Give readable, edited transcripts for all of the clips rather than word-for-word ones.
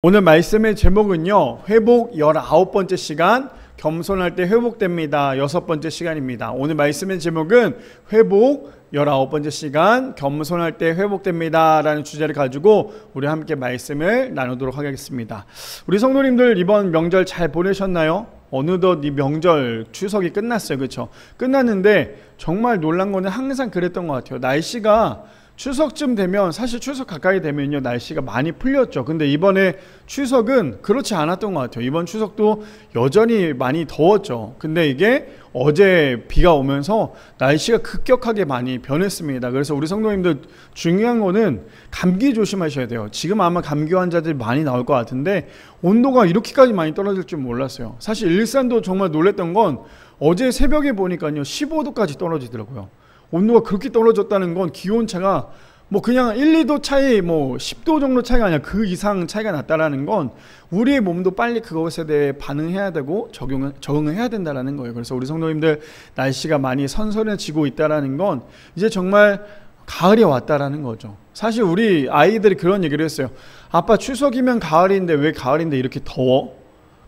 오늘 말씀의 제목은요, 회복 19번째 시간, 겸손할 때 회복됩니다. 6번째 시간입니다. 오늘 말씀의 제목은 회복 19번째 시간, 겸손할 때 회복됩니다 라는 주제를 가지고 우리 함께 말씀을 나누도록 하겠습니다. 우리 성도님들 이번 명절 잘 보내셨나요? 어느덧 이 명절 추석이 끝났어요. 그렇죠? 끝났는데 정말 놀란 거는 항상 그랬던 것 같아요. 날씨가 추석쯤 되면, 사실 추석 가까이 되면요 날씨가 많이 풀렸죠. 근데 이번에 추석은 그렇지 않았던 것 같아요. 이번 추석도 여전히 많이 더웠죠. 근데 이게 어제 비가 오면서 날씨가 급격하게 많이 변했습니다. 그래서 우리 성도님들 중요한 거는 감기 조심하셔야 돼요. 지금 아마 감기 환자들이 많이 나올 것 같은데 온도가 이렇게까지 많이 떨어질 줄 몰랐어요. 사실 일산도 정말 놀랬던 건 어제 새벽에 보니까요 15도까지 떨어지더라고요. 온도가 그렇게 떨어졌다는 건 기온차가 뭐 그냥 1, 2도 차이, 뭐 10도 정도 차이가 아니라 그 이상 차이가 났다라는 건 우리의 몸도 빨리 그것에 대해 반응해야 되고 적응을 해야 된다라는 거예요. 그래서 우리 성도님들 날씨가 많이 선선해지고 있다라는 건 이제 정말 가을이 왔다라는 거죠. 사실 우리 아이들이 그런 얘기를 했어요. 아빠, 추석이면 가을인데 왜 가을인데 이렇게 더워?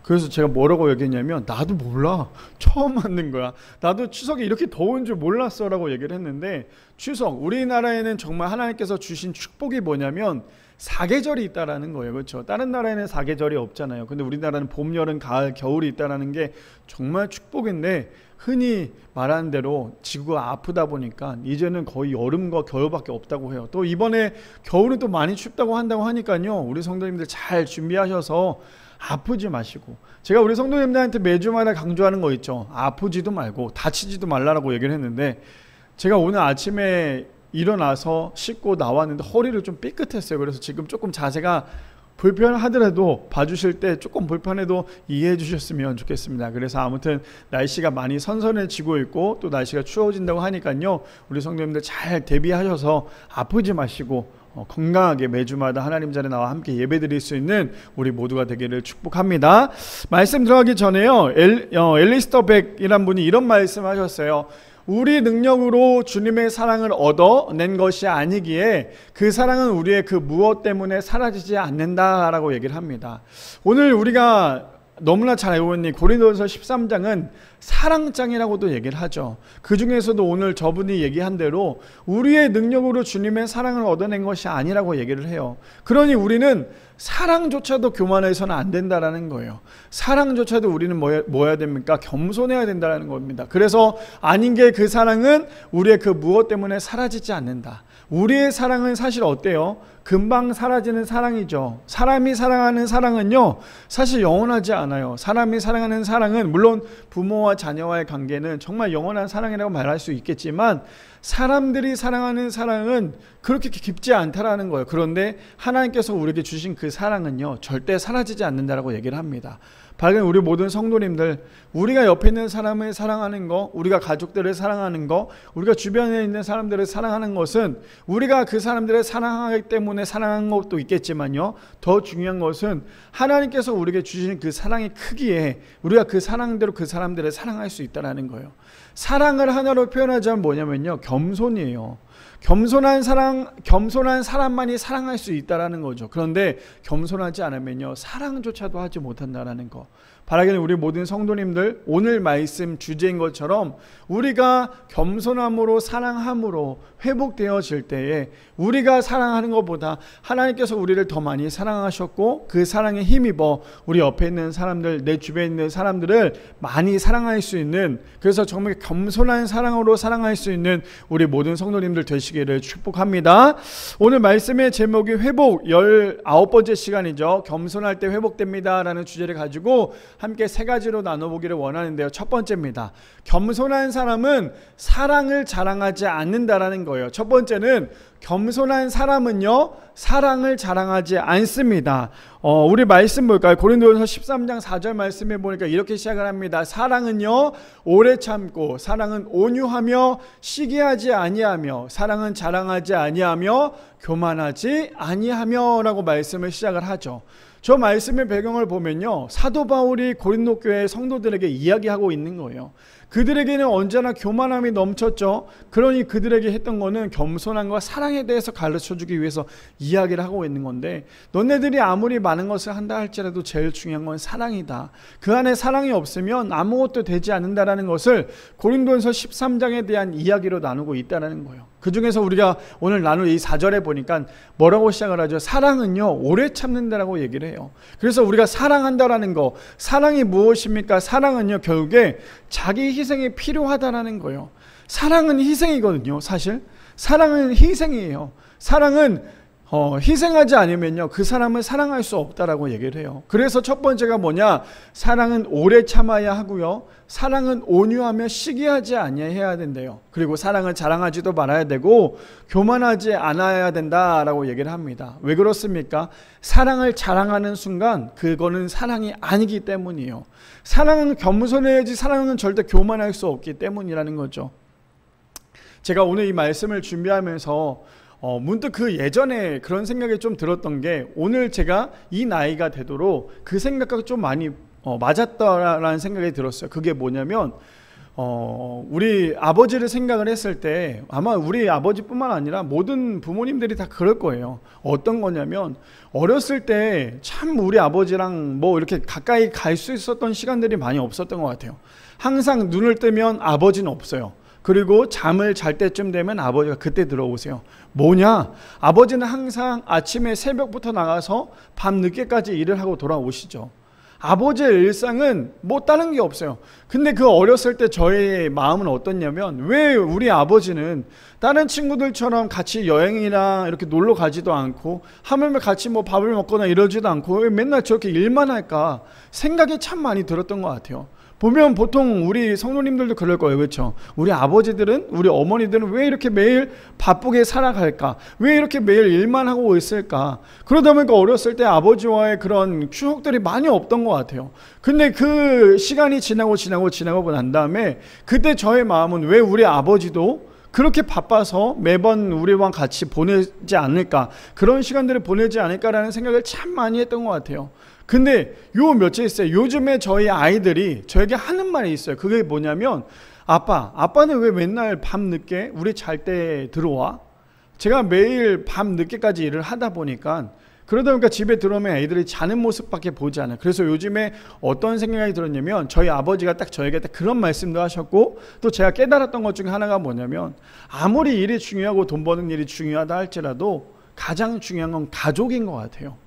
그래서 제가 뭐라고 얘기했냐면, 나도 몰라, 처음 만든 거야, 나도 추석이 이렇게 더운 줄 몰랐어 라고 얘기를 했는데, 추석, 우리나라에는 정말 하나님께서 주신 축복이 뭐냐면 사계절이 있다라는 거예요. 그렇죠? 다른 나라에는 사계절이 없잖아요. 근데 우리나라는 봄, 여름, 가을, 겨울이 있다라는 게 정말 축복인데, 흔히 말하는 대로 지구가 아프다 보니까 이제는 거의 여름과 겨울밖에 없다고 해요. 또 이번에 겨울은 또 많이 춥다고 한다고 하니까요, 우리 성도님들 잘 준비하셔서 아프지 마시고, 제가 우리 성도님들한테 매주마다 강조하는 거 있죠. 아프지도 말고 다치지도 말라라고 얘기를 했는데, 제가 오늘 아침에 일어나서 씻고 나왔는데 허리를 좀 삐끗했어요. 그래서 지금 조금 자세가 불편하더라도, 봐주실 때 조금 불편해도 이해해 주셨으면 좋겠습니다. 그래서 아무튼 날씨가 많이 선선해지고 있고 또 날씨가 추워진다고 하니까요, 우리 성도님들 잘 대비하셔서 아프지 마시고 건강하게 매주마다 하나님 자리에 나와 함께 예배드릴 수 있는 우리 모두가 되기를 축복합니다. 말씀 들어가기 전에요, 엘리스터 백이란 분이 이런 말씀하셨어요. 우리 능력으로 주님의 사랑을 얻어낸 것이 아니기에 그 사랑은 우리의 그 무엇 때문에 사라지지 않는다라고 얘기를 합니다. 오늘 우리가 너무나 잘 알고 있는 고린도전서 13장은 사랑장이라고도 얘기를 하죠. 그 중에서도 오늘 저분이 얘기한 대로 우리의 능력으로 주님의 사랑을 얻어낸 것이 아니라고 얘기를 해요. 그러니 우리는 사랑조차도 교만해서는 안 된다라는 거예요. 사랑조차도 우리는 뭐 해야 됩니까? 겸손해야 된다는 겁니다. 그래서 아닌 게 그 사랑은 우리의 그 무엇 때문에 사라지지 않는다. 우리의 사랑은 사실 어때요? 금방 사라지는 사랑이죠. 사람이 사랑하는 사랑은요 사실 영원하지 않아요. 사람이 사랑하는 사랑은 물론 부모와 자녀와의 관계는 정말 영원한 사랑이라고 말할 수 있겠지만, 사람들이 사랑하는 사랑은 그렇게 깊지 않다라는 거예요. 그런데 하나님께서 우리에게 주신 그 사랑은요 절대 사라지지 않는다라고 얘기를 합니다. 밝은 우리 모든 성도님들, 우리가 옆에 있는 사람을 사랑하는 거, 우리가 가족들을 사랑하는 거, 우리가 주변에 있는 사람들을 사랑하는 것은 우리가 그 사람들을 사랑하기 때문에 사랑하는 것도 있겠지만요, 더 중요한 것은 하나님께서 우리에게 주신 그 사랑의 크기에 우리가 그 사랑대로 그 사람들을 사랑할 수 있다는 거예요. 사랑을 하나로 표현하자면 뭐냐면요, 겸손이에요. 겸손한 사람만이 사랑할 수 있다라는 거죠. 그런데 겸손하지 않으면요 사랑조차도 하지 못한다라는 거. 바라기는 우리 모든 성도님들, 오늘 말씀 주제인 것처럼 우리가 겸손함으로 사랑함으로 회복되어질 때에 우리가 사랑하는 것보다 하나님께서 우리를 더 많이 사랑하셨고 그 사랑에 힘입어 우리 옆에 있는 사람들, 내 주변에 있는 사람들을 많이 사랑할 수 있는, 그래서 정말 겸손한 사랑으로 사랑할 수 있는 우리 모든 성도님들 되시기를 축복합니다. 오늘 말씀의 제목이 회복 19번째 시간이죠. 겸손할 때 회복됩니다 라는 주제를 가지고 함께 세 가지로 나눠보기를 원하는데요. 첫 번째입니다. 겸손한 사람은 사랑을 자랑하지 않는다라는 거예요. 첫 번째는 겸손한 사람은요 사랑을 자랑하지 않습니다. 우리 말씀 볼까요? 고린도전서 13장 4절 말씀에 보니까 이렇게 시작을 합니다. 사랑은요 오래 참고, 사랑은 온유하며 시기하지 아니하며, 사랑은 자랑하지 아니하며 교만하지 아니하며 라고 말씀을 시작을 하죠. 저 말씀의 배경을 보면요 사도 바울이 고린도 교회 성도들에게 이야기하고 있는 거예요. 그들에게는 언제나 교만함이 넘쳤죠. 그러니 그들에게 했던 거는 겸손함과 사랑에 대해서 가르쳐주기 위해서 이야기를 하고 있는 건데, 너네들이 아무리 많은 것을 한다 할지라도 제일 중요한 건 사랑이다. 그 안에 사랑이 없으면 아무것도 되지 않는다라는 것을 고린도전서 13장에 대한 이야기로 나누고 있다는 거예요. 그 중에서 우리가 오늘 나눌 이 4절에 보니까 뭐라고 시작을 하죠? 사랑은요, 오래 참는다라고 얘기를 해요. 그래서 우리가 사랑한다라는 거, 사랑이 무엇입니까? 사랑은요, 결국에 자기 희생이 필요하다라는 거예요. 사랑은 희생이거든요. 사실 사랑은 희생이에요. 사랑은 희생하지 않으면요, 그 사람을 사랑할 수 없다라고 얘기를 해요. 그래서 첫 번째가 뭐냐? 사랑은 오래 참아야 하고요, 사랑은 온유하며 시기하지 아니해야 된대요. 그리고 사랑은 자랑하지도 말아야 되고 교만하지 않아야 된다라고 얘기를 합니다. 왜 그렇습니까? 사랑을 자랑하는 순간 그거는 사랑이 아니기 때문이에요. 사랑은 겸손해야지, 사랑은 절대 교만할 수 없기 때문이라는 거죠. 제가 오늘 이 말씀을 준비하면서 문득 그 예전에 그런 생각이 좀 들었던 게, 오늘 제가 이 나이가 되도록 그 생각과 좀 많이 맞았다라는 생각이 들었어요. 그게 뭐냐면 우리 아버지를 생각을 했을 때, 아마 우리 아버지뿐만 아니라 모든 부모님들이 다 그럴 거예요. 어떤 거냐면, 어렸을 때 참 우리 아버지랑 뭐 이렇게 가까이 갈 수 있었던 시간들이 많이 없었던 것 같아요. 항상 눈을 뜨면 아버지는 없어요. 그리고 잠을 잘 때쯤 되면 아버지가 그때 들어오세요. 뭐냐? 아버지는 항상 아침에 새벽부터 나가서 밤 늦게까지 일을 하고 돌아오시죠. 아버지의 일상은 뭐 다른 게 없어요. 근데 그 어렸을 때 저의 마음은 어떻냐면, 왜 우리 아버지는 다른 친구들처럼 같이 여행이나 이렇게 놀러 가지도 않고, 하물며 같이 뭐 밥을 먹거나 이러지도 않고 왜 맨날 저렇게 일만 할까 생각이 참 많이 들었던 것 같아요. 보면 보통 우리 성도님들도 그럴 거예요. 그렇죠? 우리 아버지들은, 우리 어머니들은 왜 이렇게 매일 바쁘게 살아갈까? 왜 이렇게 매일 일만 하고 있을까? 그러다 보니까 어렸을 때 아버지와의 그런 추억들이 많이 없던 것 같아요. 근데 그 시간이 지나고 난 다음에, 그때 저의 마음은 왜 우리 아버지도 그렇게 바빠서 매번 우리와 같이 보내지 않을까, 그런 시간들을 보내지 않을까라는 생각을 참 많이 했던 것 같아요. 근데 요 며칠 있어요. 요즘에 저희 아이들이 저에게 하는 말이 있어요. 그게 뭐냐면, 아빠는 왜 맨날 밤 늦게 우리 잘 때 들어와? 제가 매일 밤 늦게까지 일을 하다 보니까, 그러다 보니까 집에 들어오면 애들이 자는 모습밖에 보지 않아요. 그래서 요즘에 어떤 생각이 들었냐면, 저희 아버지가 딱 저에게 딱 그런 말씀도 하셨고, 또 제가 깨달았던 것 중에 하나가 뭐냐면, 아무리 일이 중요하고 돈 버는 일이 중요하다 할지라도 가장 중요한 건 가족인 것 같아요.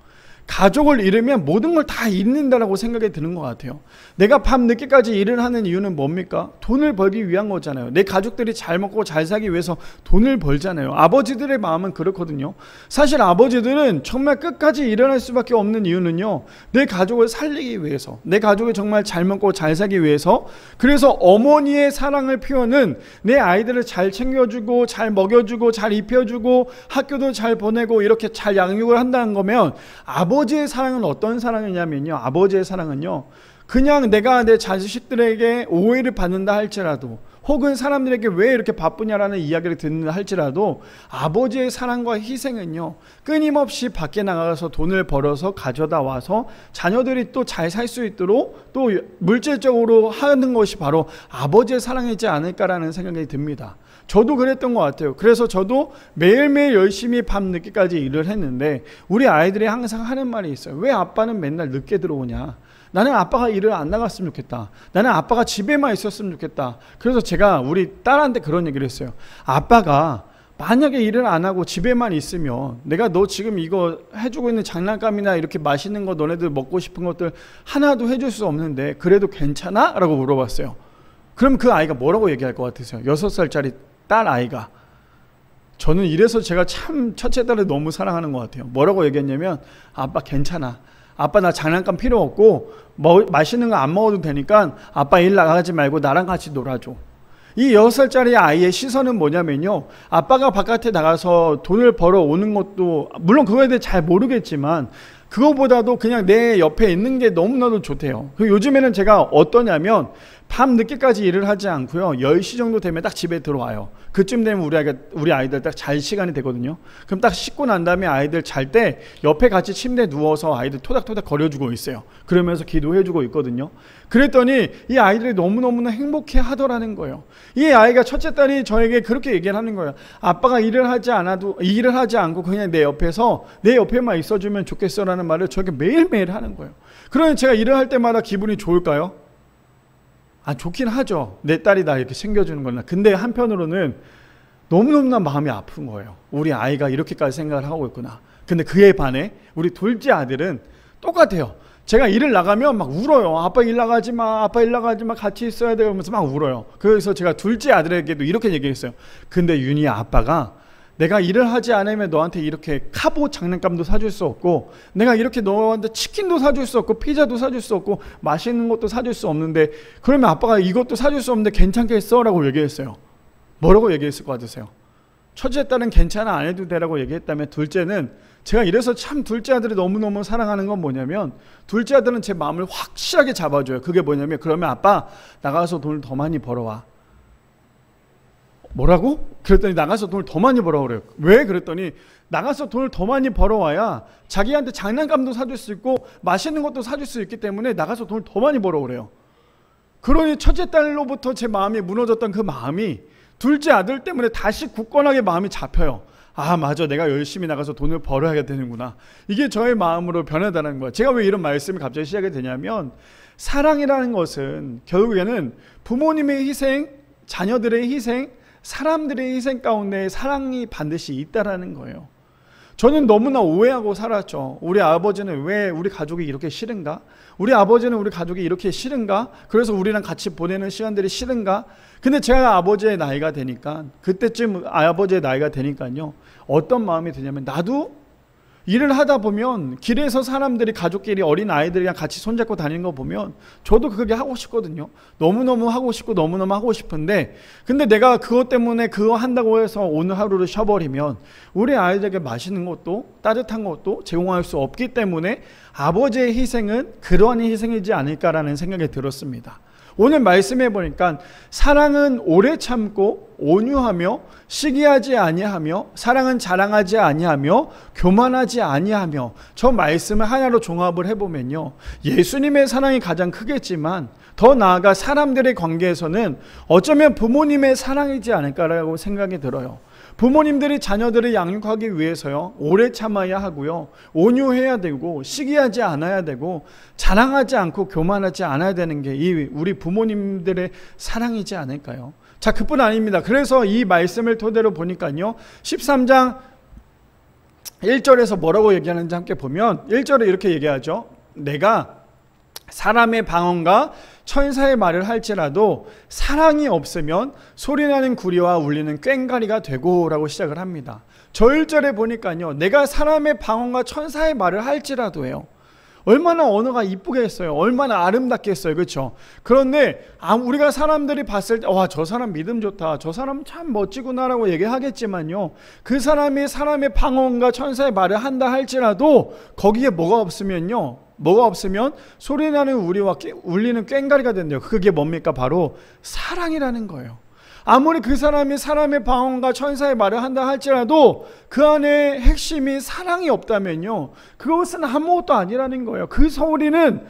가족을 잃으면 모든 걸 다 잃는다라고 생각이 드는 것 같아요. 내가 밤 늦게까지 일을 하는 이유는 뭡니까? 돈을 벌기 위한 거잖아요. 내 가족들이 잘 먹고 잘 살기 위해서 돈을 벌잖아요. 아버지들의 마음은 그렇거든요. 사실 아버지들은 정말 끝까지 일어날 수밖에 없는 이유는요, 내 가족을 살리기 위해서, 내 가족이 정말 잘 먹고 잘 살기 위해서. 그래서 어머니의 사랑을 표현은 내 아이들을 잘 챙겨주고 잘 먹여주고 잘 입혀주고 학교도 잘 보내고 이렇게 잘 양육을 한다는 거면, 아버지의 사랑은 어떤 사랑이냐면요, 아버지의 사랑은요, 그냥 내가 내 자식들에게 오해를 받는다 할지라도, 혹은 사람들에게 왜 이렇게 바쁘냐라는 이야기를 듣는다 할지라도, 아버지의 사랑과 희생은요, 끊임없이 밖에 나가서 돈을 벌어서 가져다 와서 자녀들이 또 잘 살 수 있도록 또 물질적으로 하는 것이 바로 아버지의 사랑이지 않을까라는 생각이 듭니다. 저도 그랬던 것 같아요. 그래서 저도 매일매일 열심히 밤 늦게까지 일을 했는데, 우리 아이들이 항상 하는 말이 있어요. 왜 아빠는 맨날 늦게 들어오냐? 나는 아빠가 일을 안 나갔으면 좋겠다. 나는 아빠가 집에만 있었으면 좋겠다. 그래서 제가 우리 딸한테 그런 얘기를 했어요. 아빠가 만약에 일을 안 하고 집에만 있으면 내가 너 지금 이거 해주고 있는 장난감이나 이렇게 맛있는 거, 너네들 먹고 싶은 것들 하나도 해줄 수 없는데 그래도 괜찮아? 라고 물어봤어요. 그럼 그 아이가 뭐라고 얘기할 것 같으세요? 6살짜리 딸 아이가. 저는 이래서 제가 참 첫째 딸을 너무 사랑하는 것 같아요. 뭐라고 얘기했냐면, 아빠 괜찮아. 아빠 나 장난감 필요 없고 맛있는 거 안 먹어도 되니까 아빠 일 나가지 말고 나랑 같이 놀아줘. 이 6살짜리 아이의 시선은 뭐냐면요, 아빠가 바깥에 나가서 돈을 벌어 오는 것도 물론 그거에 대해 잘 모르겠지만, 그거보다도 그냥 내 옆에 있는 게 너무나도 좋대요. 요즘에는 제가 어떠냐면, 밤 늦게까지 일을 하지 않고요. 10시 정도 되면 딱 집에 들어와요. 그쯤 되면 우리 아이들 딱 잘 시간이 되거든요. 그럼 딱 씻고 난 다음에 아이들 잘 때 옆에 같이 침대에 누워서 아이들 토닥토닥 거려주고 있어요. 그러면서 기도해주고 있거든요. 그랬더니 이 아이들이 너무너무나 행복해 하더라는 거예요. 이 아이가 첫째 딸이 저에게 그렇게 얘기를 하는 거예요. 아빠가 일을 하지 않고 그냥 내 옆에만 있어주면 좋겠어라는 말을 저에게 매일매일 하는 거예요. 그러니 제가 일을 할 때마다 기분이 좋을까요? 좋긴 하죠. 내 딸이 나 이렇게 챙겨주는 거나. 근데 한편으로는 너무너무나 마음이 아픈 거예요. 우리 아이가 이렇게까지 생각을 하고 있구나. 근데 그에 반해 우리 둘째 아들은 똑같아요. 제가 일을 나가면 막 울어요. 아빠 일 나가지 마, 같이 있어야 돼. 그러면서 막 울어요. 그래서 제가 둘째 아들에게도 이렇게 얘기했어요. 근데 윤희야, 아빠가 내가 일을 하지 않으면 너한테 이렇게 카보 장난감도 사줄 수 없고, 내가 이렇게 너한테 치킨도 사줄 수 없고, 피자도 사줄 수 없고, 맛있는 것도 사줄 수 없는데, 그러면 아빠가 이것도 사줄 수 없는데 괜찮겠어? 라고 얘기했어요. 뭐라고 얘기했을 것 같으세요? 첫째 딸은 괜찮아, 안 해도 되라고 얘기했다면, 둘째는, 제가 이래서 참 둘째 아들이 너무너무 사랑하는 건 뭐냐면, 둘째 아들은 제 마음을 확실하게 잡아줘요. 그게 뭐냐면, 그러면 아빠 나가서 돈을 더 많이 벌어와. 뭐라고? 그랬더니 나가서 돈을 더 많이 벌어 그래요. 왜? 그랬더니 나가서 돈을 더 많이 벌어와야 자기한테 장난감도 사줄 수 있고 맛있는 것도 사줄 수 있기 때문에 나가서 돈을 더 많이 벌어 그래요. 그러니 첫째 딸로부터 제 마음이 무너졌던 그 마음이 둘째 아들 때문에 다시 굳건하게 마음이 잡혀요. 맞아, 내가 열심히 나가서 돈을 벌어야 되는구나. 이게 저의 마음으로 변하다는 거예요. 제가 왜 이런 말씀을 갑자기 시작이 되냐면, 사랑이라는 것은 결국에는 부모님의 희생, 자녀들의 희생, 사람들의 희생 가운데 사랑이 반드시 있다라는 거예요. 저는 너무나 오해하고 살았죠. 우리 아버지는 왜 우리 가족이 이렇게 싫은가? 우리 아버지는 우리 가족이 이렇게 싫은가? 그래서 우리랑 같이 보내는 시간들이 싫은가? 근데 제가 아버지의 나이가 되니까, 그때쯤 아버지의 나이가 되니까요, 어떤 마음이 드냐면, 나도 일을 하다 보면 길에서 사람들이, 가족끼리, 어린 아이들이랑 같이 손잡고 다니는 거 보면 저도 그게 하고 싶거든요. 너무너무 하고 싶고 너무너무 하고 싶은데, 근데 내가 그것 때문에 그거 한다고 해서 오늘 하루를 쉬어버리면 우리 아이들에게 맛있는 것도 따뜻한 것도 제공할 수 없기 때문에 아버지의 희생은 그러한 희생이지 않을까라는 생각이 들었습니다. 오늘 말씀해 보니까 사랑은 오래 참고 온유하며 시기하지 아니하며 사랑은 자랑하지 아니하며 교만하지 아니하며, 저 말씀을 하나로 종합을 해보면요, 예수님의 사랑이 가장 크겠지만 더 나아가 사람들의 관계에서는 어쩌면 부모님의 사랑이지 않을까라고 생각이 들어요. 부모님들이 자녀들을 양육하기 위해서요, 오래 참아야 하고요, 온유해야 되고 시기하지 않아야 되고 자랑하지 않고 교만하지 않아야 되는 게 우리 부모님들의 사랑이지 않을까요? 자, 그뿐 아닙니다. 그래서 이 말씀을 토대로 보니까요, 13장 1절에서 뭐라고 얘기하는지 함께 보면, 1절에 이렇게 얘기하죠. 내가 사람의 방언과 천사의 말을 할지라도 사랑이 없으면 소리나는 구리와 울리는 꽹과리가 되고, 라고 시작을 합니다. 저 1절에 보니까요, 내가 사람의 방언과 천사의 말을 할지라도예요. 얼마나 언어가 이쁘게 했어요. 얼마나 아름답게 했어요. 그렇죠? 그런데 우리가 사람들이 봤을 때 와, 저 사람 믿음 좋다, 저 사람 참 멋지구나 라고 얘기하겠지만요, 그 사람이 사람의 방언과 천사의 말을 한다 할지라도 거기에 뭐가 없으면요, 뭐가 없으면 소리나는 우리와 울리는 꽹과리가 된대요. 그게 뭡니까? 바로 사랑이라는 거예요. 아무리 그 사람이 사람의 방언과 천사의 말을 한다 할지라도 그 안에 핵심이 사랑이 없다면요, 그것은 아무것도 아니라는 거예요. 그 소리나는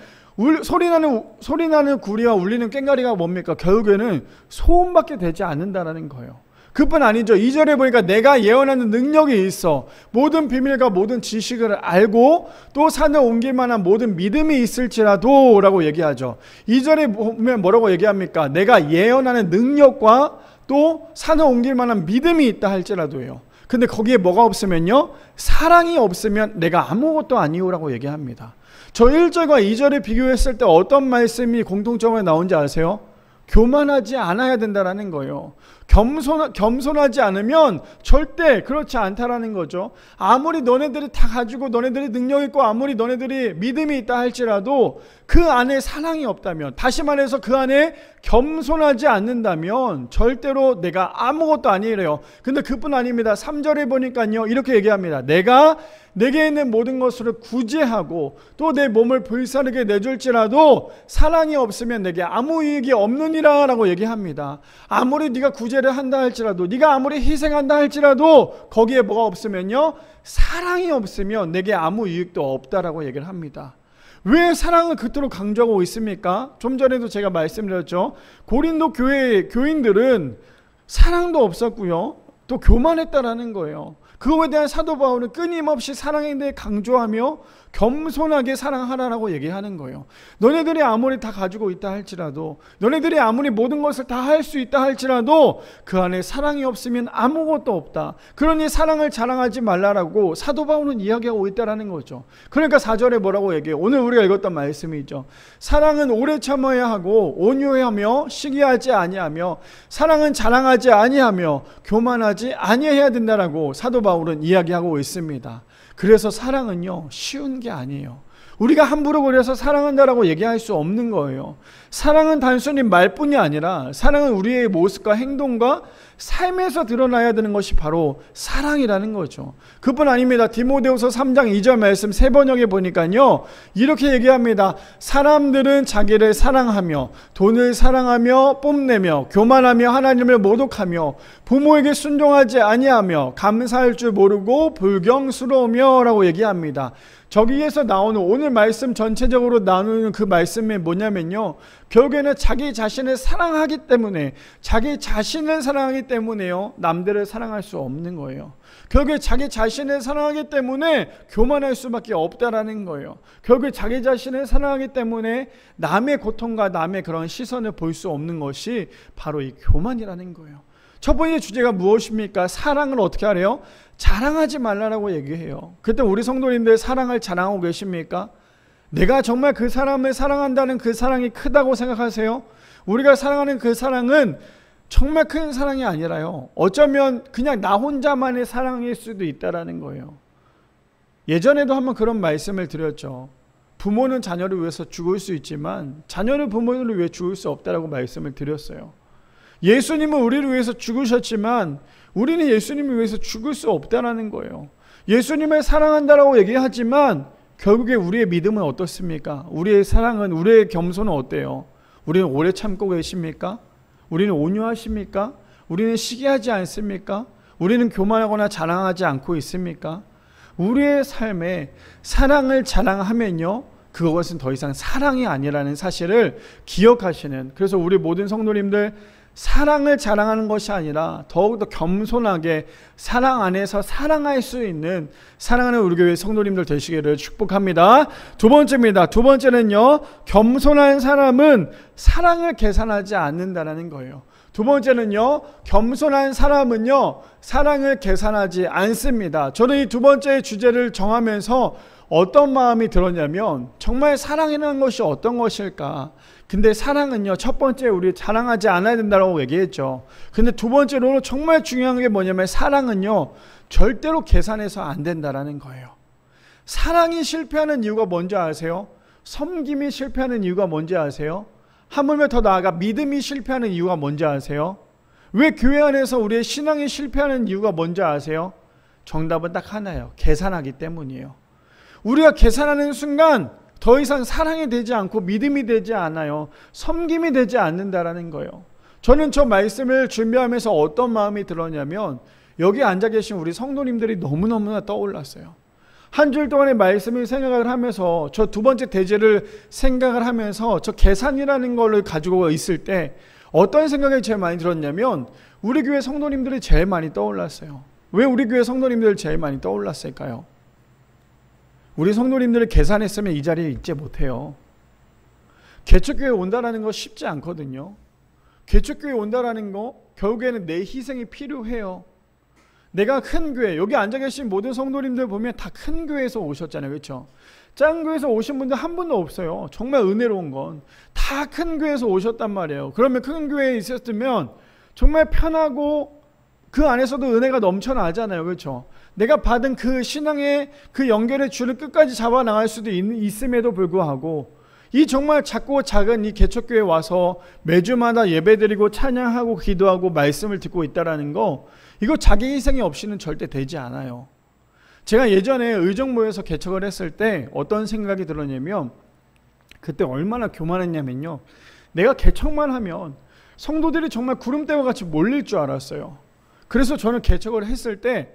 구리와 울리는 꽹과리가 뭡니까? 결국에는 소음밖에 되지 않는다라는 거예요. 그뿐 아니죠. 2절에 보니까 내가 예언하는 능력이 있어 모든 비밀과 모든 지식을 알고 또 산을 옮길 만한 모든 믿음이 있을지라도, 라고 얘기하죠. 2절에 보면 뭐라고 얘기합니까? 내가 예언하는 능력과 또 산을 옮길 만한 믿음이 있다 할지라도요. 근데 거기에 뭐가 없으면요, 사랑이 없으면 내가 아무것도 아니오라고 얘기합니다. 저 1절과 2절을 비교했을 때 어떤 말씀이 공통점으로 나온지 아세요? 교만하지 않아야 된다라는 거예요. 겸손하지 않으면 절대 그렇지 않다라는 거죠. 아무리 너네들이 다 가지고 너네들이 능력 있고 아무리 너네들이 믿음이 있다 할지라도 그 안에 사랑이 없다면, 다시 말해서 그 안에 겸손하지 않는다면 절대로 내가 아무것도 아니래요. 근데 그뿐 아닙니다. 3절에 보니까요 이렇게 얘기합니다. 내가 내게 있는 모든 것을 구제하고 또 내 몸을 불사르게 내줄지라도 사랑이 없으면 내게 아무 이익이 없느니라 라고 얘기합니다. 아무리 네가 구제를 한다 할지라도, 네가 아무리 희생한다 할지라도 거기에 뭐가 없으면요, 사랑이 없으면 내게 아무 이익도 없다라고 얘기를 합니다. 왜 사랑을 그토록 강조하고 있습니까? 좀 전에도 제가 말씀드렸죠. 고린도 교회 교인들은 사랑도 없었고요, 또 교만했다라는 거예요. 그거에 대한 사도 바울은 끊임없이 사랑에 대해 강조하며 겸손하게 사랑하라라고 얘기하는 거예요. 너네들이 아무리 다 가지고 있다 할지라도, 너네들이 아무리 모든 것을 다 할 수 있다 할지라도 그 안에 사랑이 없으면 아무것도 없다. 그러니 사랑을 자랑하지 말라라고 사도 바울은 이야기하고 있다라는 거죠. 그러니까 4절에 뭐라고 얘기해요? 오늘 우리가 읽었던 말씀이 있죠. 사랑은 오래 참아야 하고 온유하며 시기하지 아니하며 사랑은 자랑하지 아니하며 교만하지 아니해야 된다라고 사도 바울은 이야기하고 있습니다. 그래서 사랑은요 쉬운 게 아니에요. 우리가 함부로 그래서 사랑한다라고 얘기할 수 없는 거예요. 사랑은 단순히 말뿐이 아니라 사랑은 우리의 모습과 행동과 삶에서 드러나야 되는 것이 바로 사랑이라는 거죠. 그뿐 아닙니다. 디모데후서 3장 2절 말씀 세 번역에 보니까요 이렇게 얘기합니다. 사람들은 자기를 사랑하며 돈을 사랑하며 뽐내며 교만하며 하나님을 모독하며 부모에게 순종하지 아니하며 감사할 줄 모르고 불경스러우며 라고 얘기합니다. 저기에서 나오는 오늘 말씀 전체적으로 나누는 그 말씀이 뭐냐면요, 결국에는 자기 자신을 사랑하기 때문에, 자기 자신을 사랑하기 때문에요 남들을 사랑할 수 없는 거예요. 결국에 자기 자신을 사랑하기 때문에 교만할 수밖에 없다라는 거예요. 결국에 자기 자신을 사랑하기 때문에 남의 고통과 남의 그런 시선을 볼 수 없는 것이 바로 이 교만이라는 거예요. 첫 번째 주제가 무엇입니까? 사랑을 어떻게 하래요? 자랑하지 말라라고 얘기해요. 그때 우리 성도님들 사랑을 자랑하고 계십니까? 내가 정말 그 사람을 사랑한다는 그 사랑이 크다고 생각하세요? 우리가 사랑하는 그 사랑은 정말 큰 사랑이 아니라요, 어쩌면 그냥 나 혼자만의 사랑일 수도 있다라는 거예요. 예전에도 한번 그런 말씀을 드렸죠. 부모는 자녀를 위해서 죽을 수 있지만 자녀는 부모를 위해 죽을 수 없다라고 말씀을 드렸어요. 예수님은 우리를 위해서 죽으셨지만 우리는 예수님을 위해서 죽을 수 없다라는 거예요. 예수님을 사랑한다라고 얘기하지만 결국에 우리의 믿음은 어떻습니까? 우리의 사랑은, 우리의 겸손은 어때요? 우리는 오래 참고 계십니까? 우리는 온유하십니까? 우리는 시기하지 않습니까? 우리는 교만하거나 자랑하지 않고 있습니까? 우리의 삶에 사랑을 자랑하면요 그것은 더 이상 사랑이 아니라는 사실을 기억하시는, 그래서 우리 모든 성도님들 사랑을 자랑하는 것이 아니라 더욱더 겸손하게 사랑 안에서 사랑할 수 있는 사랑하는 우리 교회 성도님들 되시기를 축복합니다. 두 번째입니다. 두 번째는요, 겸손한 사람은 사랑을 계산하지 않는다는 거예요. 두 번째는요, 겸손한 사람은요 사랑을 계산하지 않습니다. 저는 이 두 번째 주제를 정하면서 어떤 마음이 들었냐면, 정말 사랑이라는 것이 어떤 것일까? 근데 사랑은요, 첫 번째 우리 자랑하지 않아야 된다고 얘기했죠. 근데 두 번째로는 정말 중요한 게 뭐냐면, 사랑은요 절대로 계산해서 안 된다라는 거예요. 사랑이 실패하는 이유가 뭔지 아세요? 섬김이 실패하는 이유가 뭔지 아세요? 하물며 더 나아가 믿음이 실패하는 이유가 뭔지 아세요? 왜 교회 안에서 우리의 신앙이 실패하는 이유가 뭔지 아세요? 정답은 딱 하나예요. 계산하기 때문이에요. 우리가 계산하는 순간 더 이상 사랑이 되지 않고 믿음이 되지 않아요. 섬김이 되지 않는다라는 거예요. 저는 저 말씀을 준비하면서 어떤 마음이 들었냐면, 여기 앉아 계신 우리 성도님들이 너무너무나 떠올랐어요. 한 줄 동안의 말씀을 생각을 하면서, 저 두 번째 대제를 생각을 하면서 저 계산이라는 걸 가지고 있을 때 어떤 생각이 제일 많이 들었냐면, 우리 교회 성도님들이 제일 많이 떠올랐어요. 왜 우리 교회 성도님들 제일 많이 떠올랐을까요? 우리 성도님들을 계산했으면 이 자리에 있지 못해요. 개척교회 온다라는 거 쉽지 않거든요. 개척교회 온다라는 거 결국에는 내 희생이 필요해요. 내가 큰 교회, 여기 앉아 계신 모든 성도님들 보면 다 큰 교회에서 오셨잖아요. 그렇죠? 작은 교회에서 오신 분들 한 분도 없어요. 정말 은혜로운 건 다 큰 교회에서 오셨단 말이에요. 그러면 큰 교회에 있었으면 정말 편하고 그 안에서도 은혜가 넘쳐나잖아요. 그렇죠? 내가 받은 그 신앙의 그 연결의 줄을 끝까지 잡아 나갈 수도 있음에도 불구하고 이 정말 작고 작은 이 개척교회에 와서 매주마다 예배드리고 찬양하고 기도하고 말씀을 듣고 있다라는 거, 이거 자기 희생이 없이는 절대 되지 않아요. 제가 예전에 의정부에서 개척을 했을 때 어떤 생각이 들었냐면, 그때 얼마나 교만했냐면요, 내가 개척만 하면 성도들이 정말 구름대와 같이 몰릴 줄 알았어요. 그래서 저는 개척을 했을 때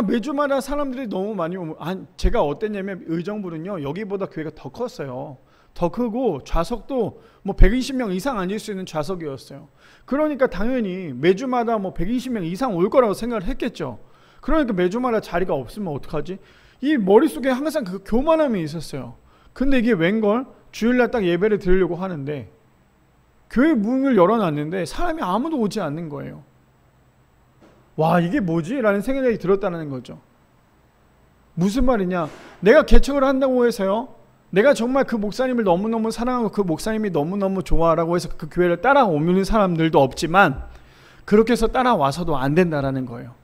매주마다 사람들이 너무 많이 오면, 제가 어땠냐면 의정부는요 여기보다 교회가 더 컸어요. 더 크고 좌석도 뭐 120명 이상 앉을 수 있는 좌석이었어요. 그러니까 당연히 매주마다 뭐 120명 이상 올 거라고 생각을 했겠죠. 그러니까 매주마다 자리가 없으면 어떡하지? 이 머릿속에 항상 그 교만함이 있었어요. 근데 이게 웬걸 주일날 딱 예배를 드리려고 하는데 교회 문을 열어놨는데 사람이 아무도 오지 않는 거예요. 와, 이게 뭐지? 라는 생각이 들었다는 거죠. 무슨 말이냐? 내가 개척을 한다고 해서요, 내가 정말 그 목사님을 너무너무 사랑하고 그 목사님이 너무너무 좋아라고 해서 그 교회를 따라오는 사람들도 없지만, 그렇게 해서 따라와서도 안 된다라는 거예요.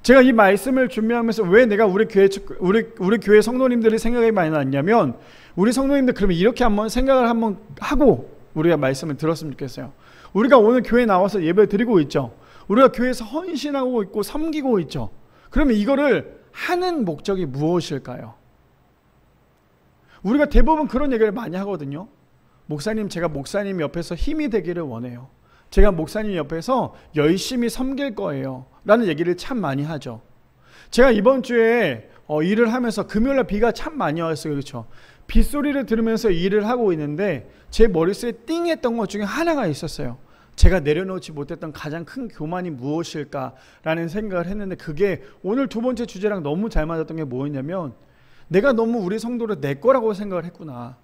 제가 이 말씀을 준비하면서 왜 내가 우리 교회 성도님들의 생각이 많이 났냐면, 우리 성도님들 그러면 이렇게 한번 생각을 한번 하고 우리가 말씀을 들었으면 좋겠어요. 우리가 오늘 교회에 나와서 예배 드리고 있죠. 우리가 교회에서 헌신하고 있고 섬기고 있죠. 그러면 이거를 하는 목적이 무엇일까요? 우리가 대부분 그런 얘기를 많이 하거든요. 목사님, 제가 목사님 옆에서 힘이 되기를 원해요. 제가 목사님 옆에서 열심히 섬길 거예요. 라는 얘기를 참 많이 하죠. 제가 이번 주에 일을 하면서 금요일날 비가 참 많이 왔어요. 그렇죠? 빗소리를 들으면서 일을 하고 있는데 제 머릿속에 띵했던 것 중에 하나가 있었어요. 제가 내려놓지 못했던 가장 큰 교만이 무엇일까라는 생각을 했는데, 그게 오늘 두 번째 주제랑 너무 잘 맞았던 게 뭐였냐면, 내가 너무 우리 성도를 내 거라고 생각을 했구나.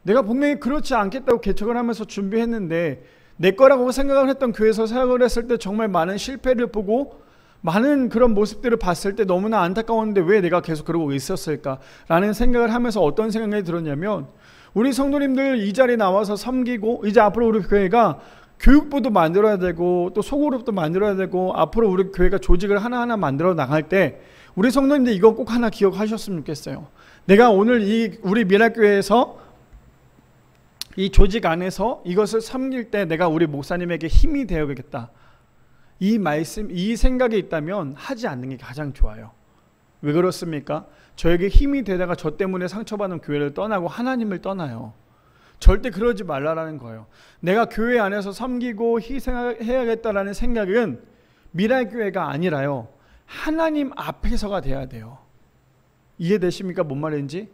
내가 분명히 그렇지 않겠다고 개척을 하면서 준비했는데 내 거라고 생각을 했던 교회에서 사역을 했을 때 정말 많은 실패를 보고 많은 그런 모습들을 봤을 때 너무나 안타까웠는데 왜 내가 계속 그러고 있었을까라는 생각을 하면서 어떤 생각이 들었냐면, 우리 성도님들 이 자리에 나와서 섬기고 이제 앞으로 우리 교회가 교육부도 만들어야 되고 또 소그룹도 만들어야 되고 앞으로 우리 교회가 조직을 하나하나 만들어 나갈 때 우리 성도님들 이거 꼭 하나 기억하셨으면 좋겠어요. 내가 오늘 우리 미랄교회에서 이 조직 안에서 이것을 섬길 때 내가 우리 목사님에게 힘이 되어야겠다. 이 말씀, 이 생각이 있다면 하지 않는 게 가장 좋아요. 왜 그렇습니까? 저에게 힘이 되다가 저 때문에 상처받은 교회를 떠나고 하나님을 떠나요. 절대 그러지 말라라는 거예요. 내가 교회 안에서 섬기고 희생해야겠다라는 생각은 미랄교회가 아니라요, 하나님 앞에서가 돼야 돼요. 이해되십니까? 뭔 말인지?